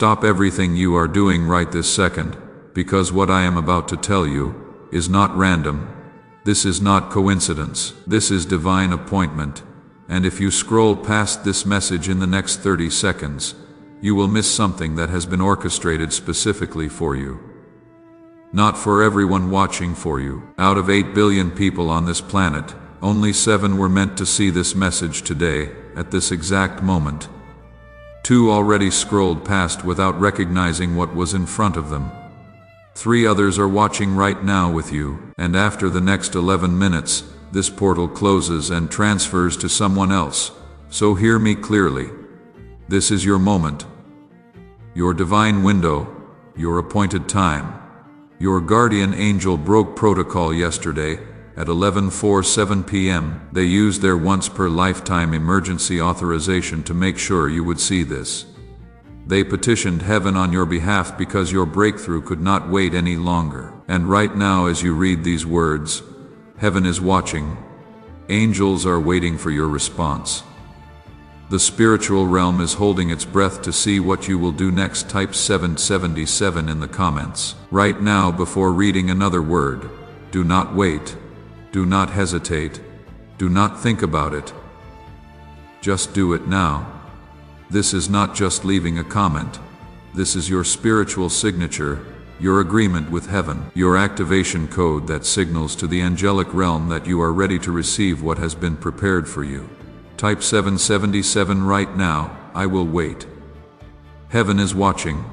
Stop everything you are doing right this second, because what I am about to tell you is not random. This is not coincidence. This is divine appointment. And if you scroll past this message in the next 30 seconds, you will miss something that has been orchestrated specifically for you. Not for everyone watching for you. Out of 8 billion people on this planet, only 7 were meant to see this message today, at this exact moment. 2 already scrolled past without recognizing what was in front of them. 3 others are watching right now with you, and after the next 11 minutes, this portal closes and transfers to someone else. So hear me clearly. This is your moment. Your divine window, your appointed time. Your guardian angel broke protocol yesterday at 11:47 p.m. They used their once-per-lifetime emergency authorization to make sure you would see this. They petitioned heaven on your behalf because your breakthrough could not wait any longer. And right now, as you read these words, heaven is watching. Angels are waiting for your response. The spiritual realm is holding its breath to see what you will do next. Type 777 in the comments. Right now, before reading another word, do not wait. Do not hesitate. Do not think about it. Just do it now. This is not just leaving a comment. This is your spiritual signature, your agreement with heaven, your activation code that signals to the angelic realm that you are ready to receive what has been prepared for you. Type 777 right now. I will wait. Heaven is watching.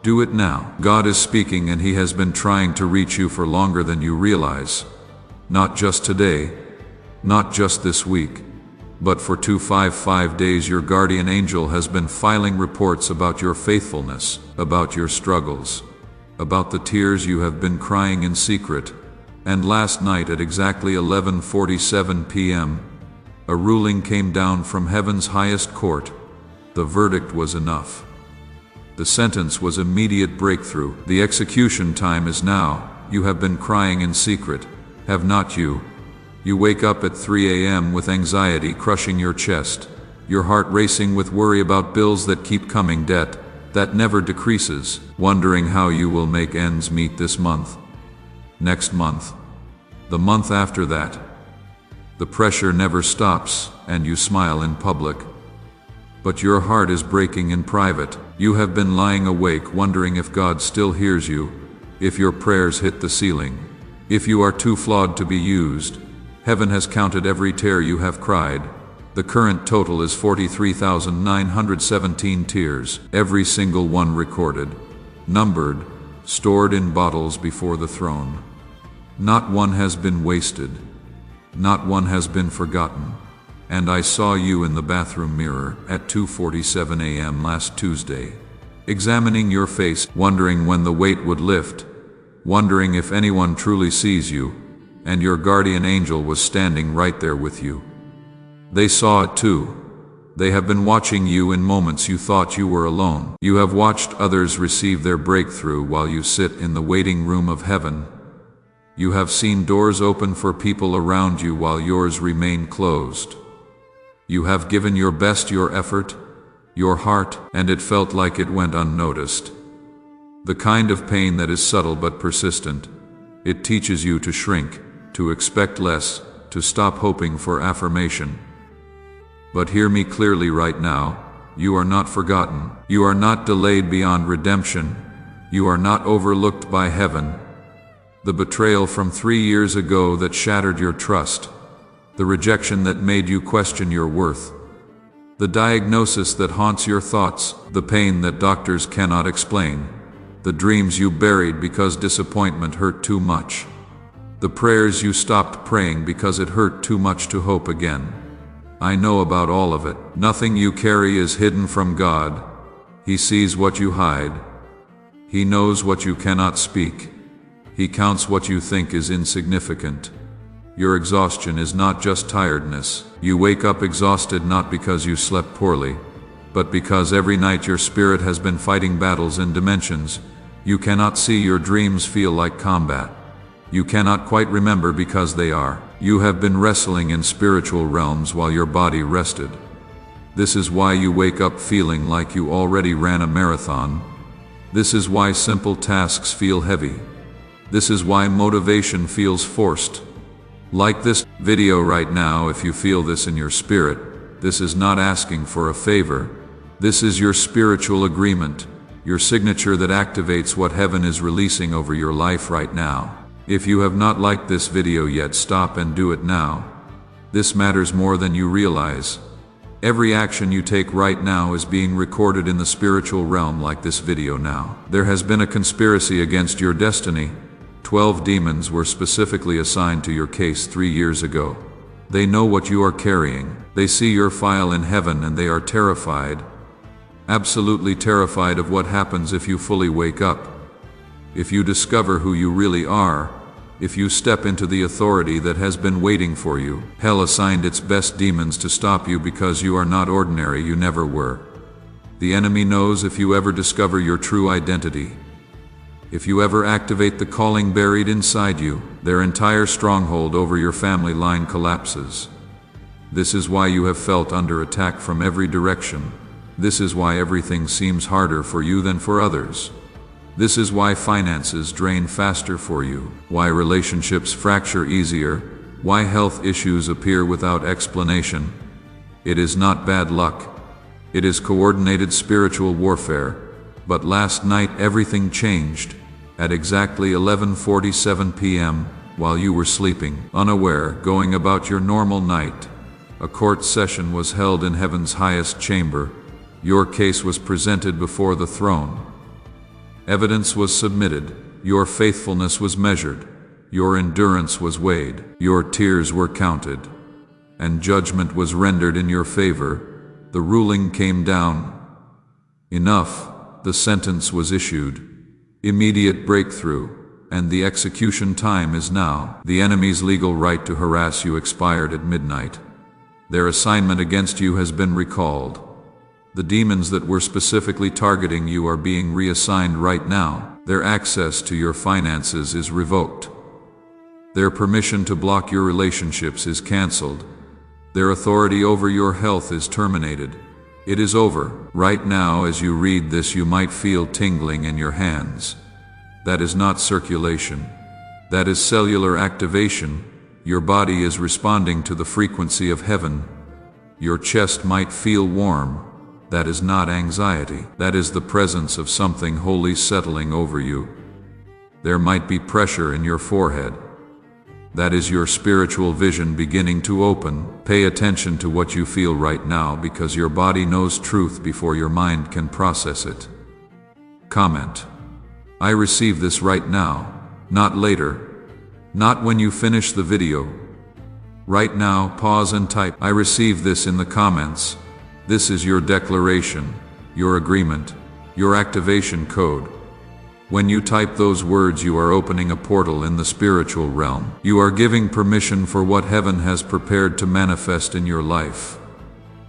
Do it now. God is speaking, and He has been trying to reach you for longer than you realize. Not just today, not just this week, but for 255 days your guardian angel has been filing reports about your faithfulness, about your struggles, about the tears you have been crying in secret. And last night at exactly 11:47 p.m., a ruling came down from heaven's highest court. The verdict was enough. The sentence was immediate breakthrough. The execution time is now. You have been crying in secret, have not you? You wake up at 3 a.m. with anxiety crushing your chest, your heart racing with worry about bills that keep coming, debt that never decreases, wondering how you will make ends meet this month, next month, the month after that. The pressure never stops, and you smile in public. But your heart is breaking in private. You have been lying awake wondering if God still hears you, if your prayers hit the ceiling, if you are too flawed to be used. Heaven has counted every tear you have cried. The current total is 43,917 tears, every single one recorded, numbered, stored in bottles before the throne. Not one has been wasted. Not one has been forgotten. And I saw you in the bathroom mirror at 2:47 a.m. last Tuesday, examining your face, wondering when the weight would lift, wondering if anyone truly sees you, and your guardian angel was standing right there with you. They saw it too. They have been watching you in moments you thought you were alone. You have watched others receive their breakthrough while you sit in the waiting room of heaven. You have seen doors open for people around you while yours remain closed. You have given your best, your effort, your heart, and it felt like it went unnoticed. The kind of pain that is subtle but persistent. It teaches you to shrink, to expect less, to stop hoping for affirmation. But hear me clearly right now. You are not forgotten. You are not delayed beyond redemption. You are not overlooked by heaven. The betrayal from 3 years ago that shattered your trust, the rejection that made you question your worth, the diagnosis that haunts your thoughts, the pain that doctors cannot explain, the dreams you buried because disappointment hurt too much, the prayers you stopped praying because it hurt too much to hope again. I know about all of it. Nothing you carry is hidden from God. He sees what you hide. He knows what you cannot speak. He counts what you think is insignificant. Your exhaustion is not just tiredness. You wake up exhausted not because you slept poorly, but because every night your spirit has been fighting battles in dimensions you cannot see. Your dreams feel like combat. You cannot quite remember because they are. You have been wrestling in spiritual realms while your body rested. This is why you wake up feeling like you already ran a marathon, This is why simple tasks feel heavy. This is why motivation feels forced. Like this video right now if you feel this in your spirit. This is not asking for a favor. This is your spiritual agreement, your signature that activates what heaven is releasing over your life right now. If you have not liked this video yet, stop and do it now. This matters more than you realize. Every action you take right now is being recorded in the spiritual realm like this video now. There has been a conspiracy against your destiny. 12 demons were specifically assigned to your case 3 years ago. They know what you are carrying. They see your file in heaven and they are terrified. Absolutely terrified of what happens if you fully wake up. If you discover who you really are. If you step into the authority that has been waiting for you. Hell assigned its best demons to stop you because you are not ordinary, you never were. The enemy knows if you ever discover your true identity. If you ever activate the calling buried inside you, their entire stronghold over your family line collapses. This is why you have felt under attack from every direction. This is why everything seems harder for you than for others. This is why finances drain faster for you, why relationships fracture easier, why health issues appear without explanation. It is not bad luck. It is coordinated spiritual warfare. But last night everything changed. At exactly 11:47 p.m., while you were sleeping, unaware, going about your normal night, a court session was held in heaven's highest chamber. Your case was presented before the throne. Evidence was submitted. Your faithfulness was measured. Your endurance was weighed. Your tears were counted. And judgment was rendered in your favor. The ruling came down. Enough. The sentence was issued. Immediate breakthrough, and the execution time is now. The enemy's legal right to harass you expired at midnight. Their assignment against you has been recalled. The demons that were specifically targeting you are being reassigned right now. Their access to your finances is revoked. Their permission to block your relationships is canceled. Their authority over your health is terminated. It is over. Right now as you read this you might feel tingling in your hands. That is not circulation. That is cellular activation. Your body is responding to the frequency of heaven. Your chest might feel warm. That is not anxiety. That is the presence of something holy settling over you. There might be pressure in your forehead. That is your spiritual vision beginning to open. Pay attention to what you feel right now because your body knows truth before your mind can process it. Comment. I receive this right now, not later. Not when you finish the video. Right now, pause and type, I receive this in the comments. This is your declaration, your agreement, your activation code. When you type those words, you are opening a portal in the spiritual realm. You are giving permission for what heaven has prepared to manifest in your life.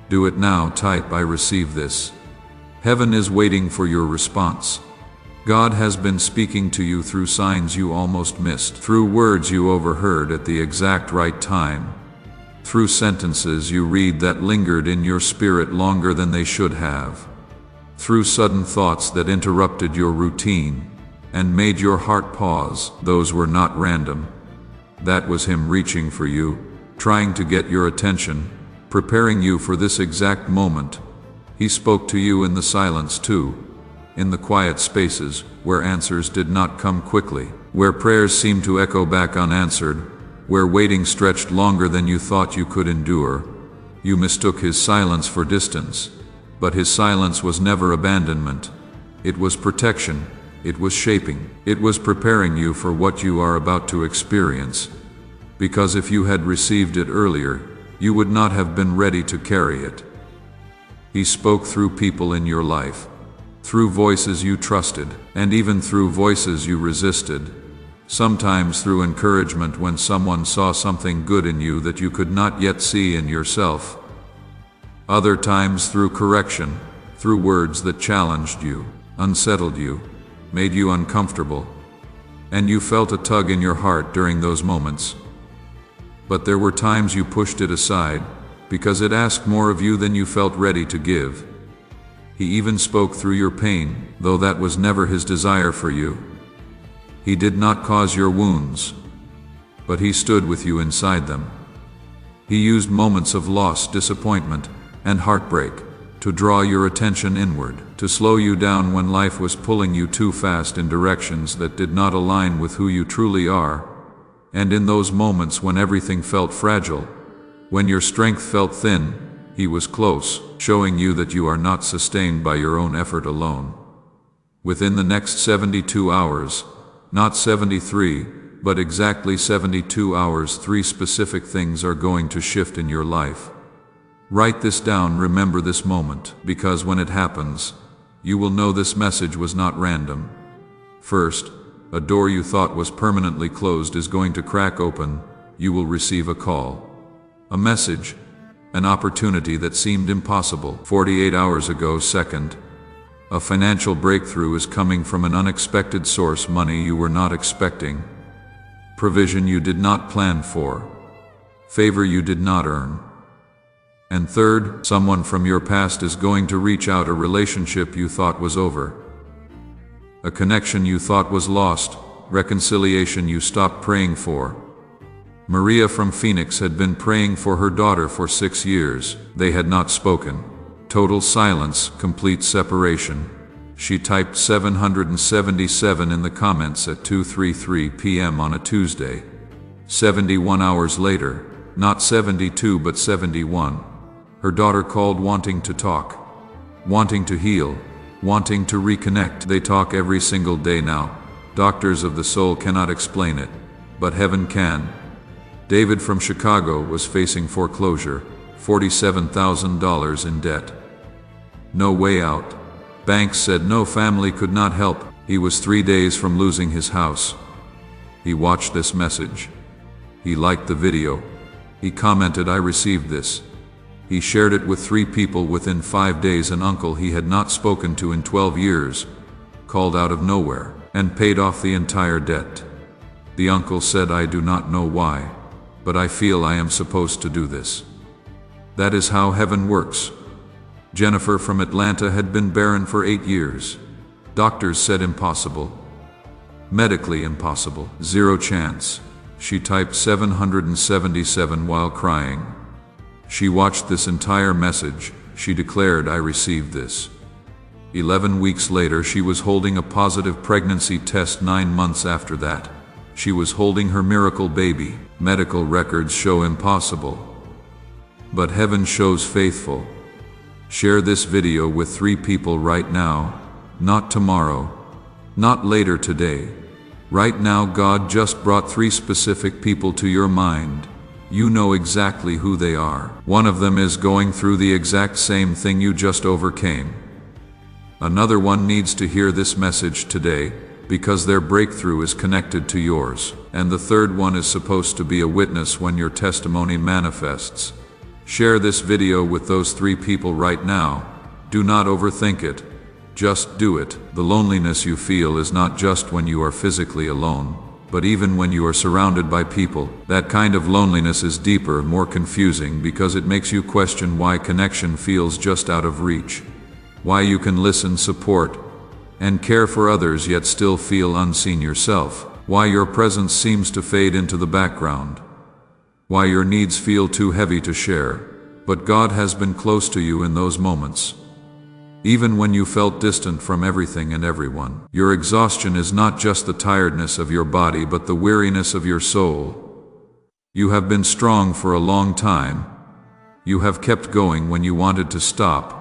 Do it now. Type, I receive this. Heaven is waiting for your response. God has been speaking to you through signs you almost missed, through words you overheard at the exact right time, through sentences you read that lingered in your spirit longer than they should have, through sudden thoughts that interrupted your routine and made your heart pause. Those were not random. That was Him reaching for you, trying to get your attention, preparing you for this exact moment. He spoke to you in the silence too, in the quiet spaces where answers did not come quickly, where prayers seemed to echo back unanswered, where waiting stretched longer than you thought you could endure. You mistook His silence for distance, but His silence was never abandonment. It was protection. It was shaping. It was preparing you for what you are about to experience. Because if you had received it earlier, you would not have been ready to carry it. He spoke through people in your life, through voices you trusted, and even through voices you resisted. Sometimes through encouragement when someone saw something good in you that you could not yet see in yourself. Other times through correction, through words that challenged you, unsettled you, made you uncomfortable, and you felt a tug in your heart during those moments. But there were times you pushed it aside, because it asked more of you than you felt ready to give. He even spoke through your pain, though that was never His desire for you. He did not cause your wounds, but He stood with you inside them. He used moments of loss, disappointment, and heartbreak to draw your attention inward, to slow you down when life was pulling you too fast in directions that did not align with who you truly are. And in those moments when everything felt fragile, when your strength felt thin, He was close, showing you that you are not sustained by your own effort alone. Within the next 72 hours, not 73, but exactly 72 hours, 3 specific things are going to shift in your life. Write this down, remember this moment, because when it happens, you will know this message was not random. First, a door you thought was permanently closed is going to crack open. You will receive a call, a message, an opportunity that seemed impossible 48 hours ago. Second, a financial breakthrough is coming from an unexpected source, money you were not expecting, provision you did not plan for, favor you did not earn. And third, someone from your past is going to reach out, a relationship you thought was over, a connection you thought was lost, reconciliation you stopped praying for. Maria from Phoenix had been praying for her daughter for 6 years. They had not spoken. Total silence, complete separation. She typed 777 in the comments at 2:33 p.m. on a Tuesday. 71 hours later, not 72 but 71, her daughter called, wanting to talk, wanting to heal, wanting to reconnect. They talk every single day now. Doctors of the soul cannot explain it, but heaven can. David from Chicago was facing foreclosure, $47,000 in debt. No way out. Banks said no, family could not help. He was 3 days from losing his house. He watched this message. He liked the video. He commented, "I received this." He shared it with 3 people. Within 5 days, an uncle he had not spoken to in 12 years called out of nowhere and paid off the entire debt. The uncle said, "I do not know why, but I feel I am supposed to do this." That is how heaven works. Jennifer from Atlanta had been barren for 8 years. Doctors said impossible. Medically impossible. 0 chance. She typed 777 while crying. She watched this entire message. She declared, "I received this." 11 weeks later, she was holding a positive pregnancy test. 9 months after that, she was holding her miracle baby. Medical records show impossible, but heaven shows faithful. Share this video with 3 people right now, not tomorrow, not later today. Right now, God just brought 3 specific people to your mind. You know exactly who they are. One of them is going through the exact same thing you just overcame. Another one needs to hear this message today, because their breakthrough is connected to yours. And the third one is supposed to be a witness when your testimony manifests. Share this video with those 3 people right now. Do not overthink it. Just do it. The loneliness you feel is not just when you are physically alone, but even when you are surrounded by people. That kind of loneliness is deeper, more confusing, because it makes you question why connection feels just out of reach. Why you can listen, support, and care for others yet still feel unseen yourself. Why your presence seems to fade into the background. Why your needs feel too heavy to share. But God has been close to you in those moments, even when you felt distant from everything and everyone. Your exhaustion is not just the tiredness of your body, but the weariness of your soul. You have been strong for a long time. You have kept going when you wanted to stop.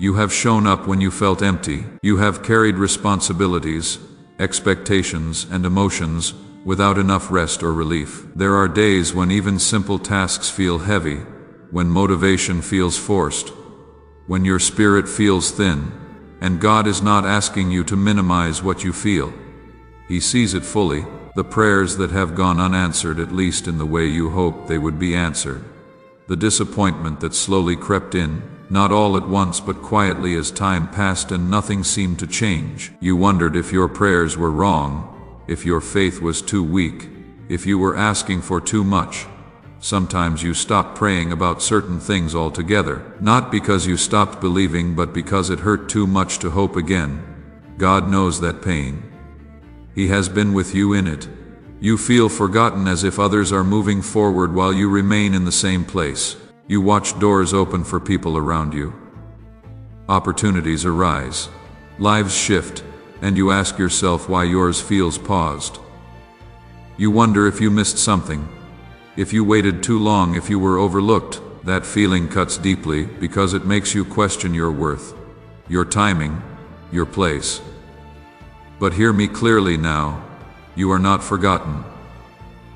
You have shown up when you felt empty. You have carried responsibilities, expectations, and emotions without enough rest or relief. There are days when even simple tasks feel heavy, when motivation feels forced, when your spirit feels thin, and God is not asking you to minimize what you feel. He sees it fully, the prayers that have gone unanswered, at least in the way you hoped they would be answered. The disappointment that slowly crept in, not all at once but quietly as time passed and nothing seemed to change. You wondered if your prayers were wrong, if your faith was too weak, if you were asking for too much. Sometimes you stop praying about certain things altogether, not because you stopped believing but because it hurt too much to hope again. God knows that pain. He has been with you in it. You feel forgotten as if others are moving forward while you remain in the same place. You watch doors open for people around you. Opportunities arise. Lives shift, and you ask yourself why yours feels paused. You wonder if you missed something, if you waited too long, if you were overlooked. That feeling cuts deeply because it makes you question your worth, your timing, your place. But hear me clearly now. You are not forgotten.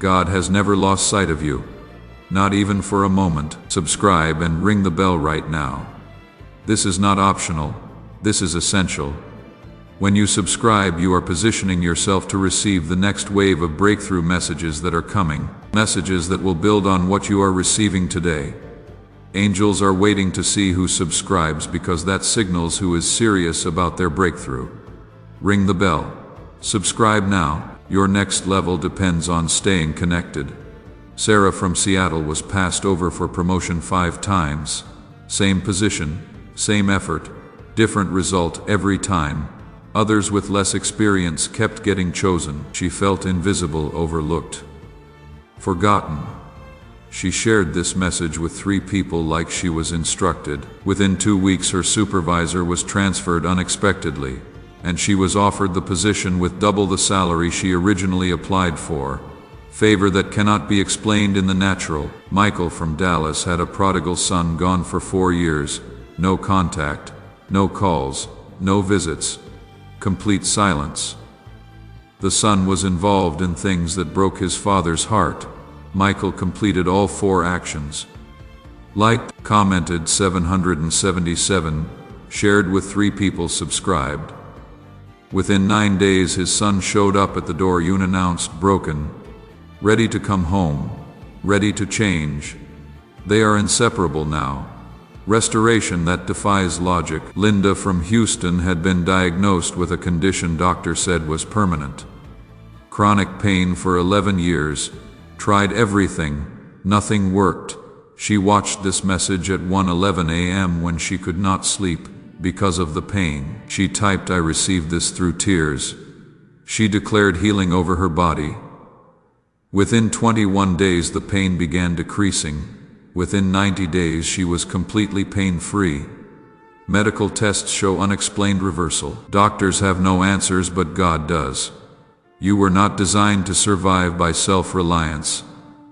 God has never lost sight of you, not even for a moment. Subscribe and ring the bell right now. This is not optional. This is essential. When you subscribe, you are positioning yourself to receive the next wave of breakthrough messages that are coming, messages that will build on what you are receiving today. Angels are waiting to see who subscribes because that signals who is serious about their breakthrough. Ring the bell. Subscribe now. Your next level depends on staying connected. Sarah from Seattle was passed over for promotion 5 times. Same position, same effort, different result every time. Others with less experience kept getting chosen. She felt invisible, overlooked, forgotten. She shared this message with 3 people like she was instructed. Within 2 weeks, her supervisor was transferred unexpectedly, and she was offered the position with double the salary she originally applied for. Favor that cannot be explained in the natural. Michael from Dallas had a prodigal son gone for 4 years. No contact, no calls, no visits. Complete silence. The son was involved in things that broke his father's heart. Michael completed all 4 actions. Liked, commented 777, shared with 3 people, subscribed. Within 9 days, his son showed up at the door unannounced, broken, ready to come home, ready to change. They are inseparable now. Restoration that defies logic. Linda from Houston had been diagnosed with a condition doctor said was permanent. Chronic pain for 11 years. Tried everything. Nothing worked. She watched this message at 1:11 a.m. when she could not sleep because of the pain. She typed, "I received this," through tears. She declared healing over her body. Within 21 days, the pain began decreasing. Within 90 days, she was completely pain-free. Medical tests show unexplained reversal. Doctors have no answers, but God does. You were not designed to survive by self-reliance.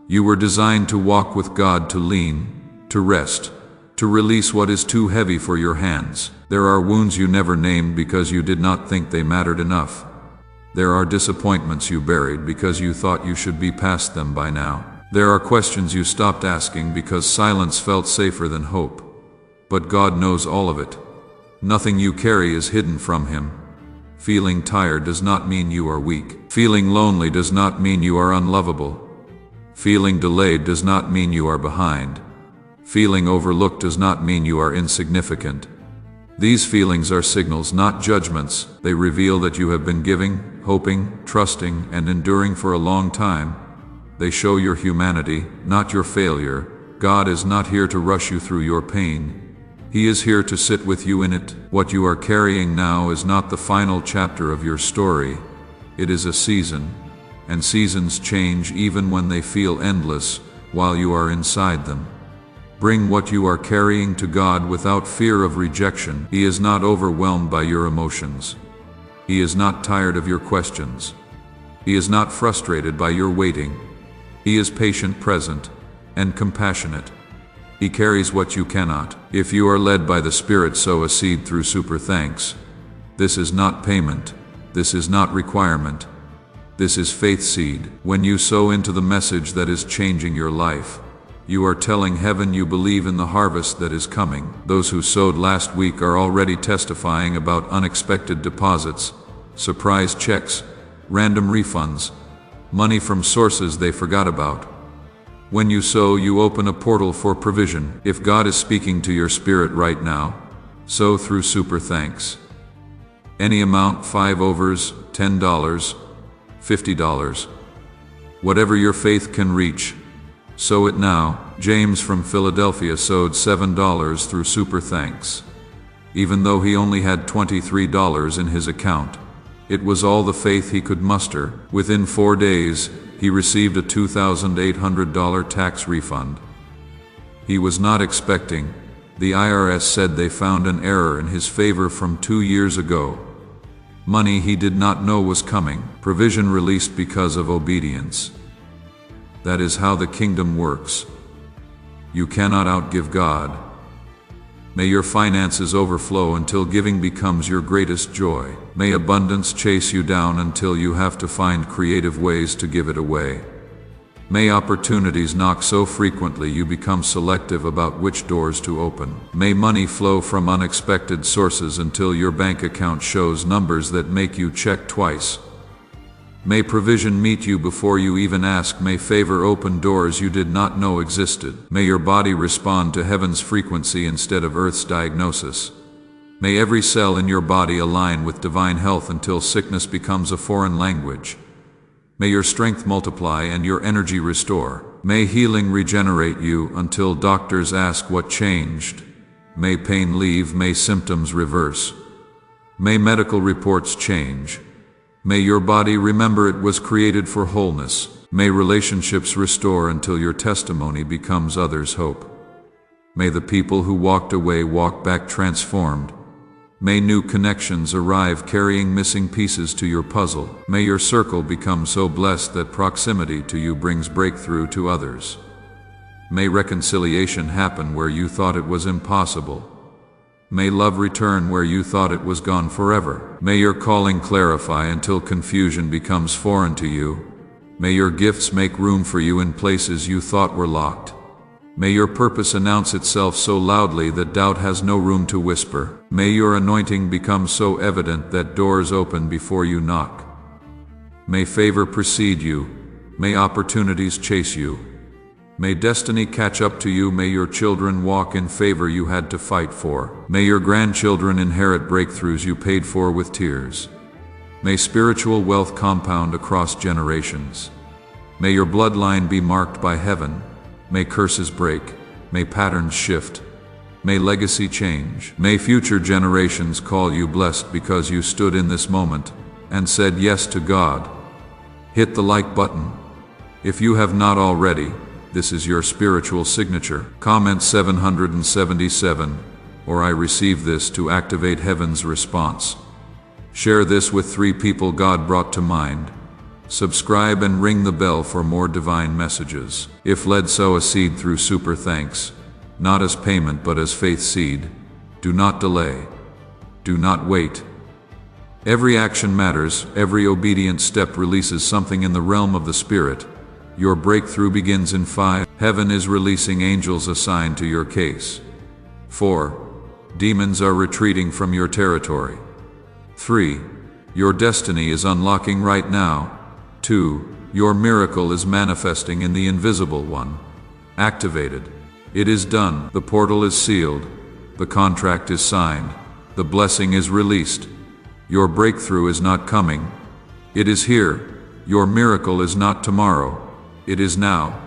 You were designed to walk with God, to lean, to rest, to release what is too heavy for your hands. There are wounds you never named because you did not think they mattered enough. There are disappointments you buried because you thought you should be past them by now. There are questions you stopped asking because silence felt safer than hope. But God knows all of it. Nothing you carry is hidden from Him. Feeling tired does not mean you are weak. Feeling lonely does not mean you are unlovable. Feeling delayed does not mean you are behind. Feeling overlooked does not mean you are insignificant. These feelings are signals, not judgments. They reveal that you have been giving, hoping, trusting, and enduring for a long time. They show your humanity, not your failure. God is not here to rush you through your pain. He is here to sit with you in it. What you are carrying now is not the final chapter of your story. It is a season, and seasons change even when they feel endless while you are inside them. Bring what you are carrying to God without fear of rejection. He is not overwhelmed by your emotions. He is not tired of your questions. He is not frustrated by your waiting. He is patient, present, and compassionate. He carries what you cannot. If you are led by the Spirit, sow a seed through super thanks. This is not payment. This is not requirement. This is faith seed. When you sow into the message that is changing your life, you are telling heaven you believe in the harvest that is coming. Those who sowed last week are already testifying about unexpected deposits, surprise checks, random refunds, money from sources they forgot about. When you sow, you open a portal for provision. If God is speaking to your spirit right now, sow through super thanks. Any amount, 5 overs, $10, $50. Whatever your faith can reach, Sow it now. James from Philadelphia sowed $7 through Super Thanks. Even though he only had $23 in his account, it was all the faith he could muster. Within 4 days, he received a $2,800 tax refund. He was not expecting. The IRS said they found an error in his favor from 2 years ago. Money he did not know was coming. Provision released because of obedience. That is how the kingdom works. You cannot outgive God. May your finances overflow until giving becomes your greatest joy. May abundance chase you down until you have to find creative ways to give it away. May opportunities knock so frequently you become selective about which doors to open. May money flow from unexpected sources until your bank account shows numbers that make you check twice. May provision meet you before you even ask. May favor open doors you did not know existed. May your body respond to heaven's frequency instead of earth's diagnosis. May every cell in your body align with divine health until sickness becomes a foreign language. May your strength multiply and your energy restore. May healing regenerate you until doctors ask what changed. May pain leave. May symptoms reverse. May medical reports change. May your body remember it was created for wholeness. May relationships restore until your testimony becomes others' hope. May the people who walked away walk back transformed. May new connections arrive carrying missing pieces to your puzzle. May your circle become so blessed that proximity to you brings breakthrough to others. May reconciliation happen where you thought it was impossible. May love return where you thought it was gone forever. May your calling clarify until confusion becomes foreign to you. May your gifts make room for you in places you thought were locked. May your purpose announce itself so loudly that doubt has no room to whisper. May your anointing become so evident that doors open before you knock. May favor precede you. May opportunities chase you. May destiny catch up to you. May your children walk in favor you had to fight for. May your grandchildren inherit breakthroughs you paid for with tears. May spiritual wealth compound across generations. May your bloodline be marked by heaven. May curses break. May patterns shift. May legacy change. May future generations call you blessed because you stood in this moment and said yes to God. Hit the like button if you have not already. This is your spiritual signature. Comment 777, or I receive this to activate heaven's response. Share this with 3 people God brought to mind. Subscribe and ring the bell for more divine messages. If led, sow a seed through Super Thanks, not as payment but as faith seed. Do not delay. Do not wait. Every action matters. Every obedient step releases something in the realm of the Spirit. Your breakthrough begins in 5. Heaven is releasing angels assigned to your case. 4. Demons are retreating from your territory. 3. Your destiny is unlocking right now. 2. Your miracle is manifesting in the invisible one. Activated. It is done. The portal is sealed. The contract is signed. The blessing is released. Your breakthrough is not coming. It is here. Your miracle is not tomorrow. It is now.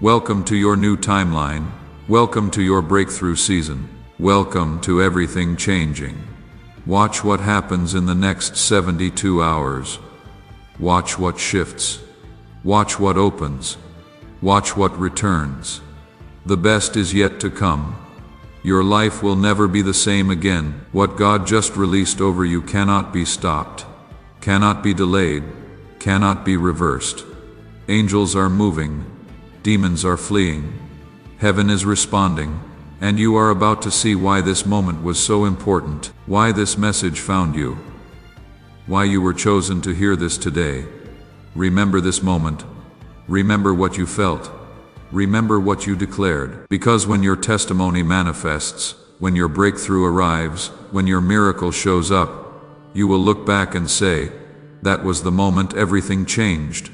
Welcome to your new timeline. Welcome to your breakthrough season. Welcome to everything changing. Watch what happens in the next 72 hours. Watch what shifts. Watch what opens. Watch what returns. The best is yet to come. Your life will never be the same again. What God just released over you cannot be stopped, cannot be delayed, cannot be reversed. Angels are moving, demons are fleeing, heaven is responding, and you are about to see why this moment was so important, why this message found you, why you were chosen to hear this today. Remember this moment. Remember what you felt. Remember what you declared. Because when your testimony manifests, when your breakthrough arrives, when your miracle shows up, you will look back and say, "That was the moment everything changed.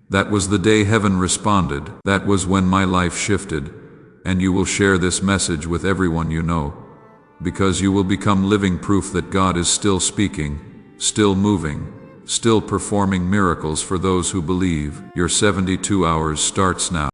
That was the day heaven responded. That was when my life shifted." And you will share this message with everyone you know, because you will become living proof that God is still speaking, still moving, still performing miracles for those who believe. Your 72 hours starts now.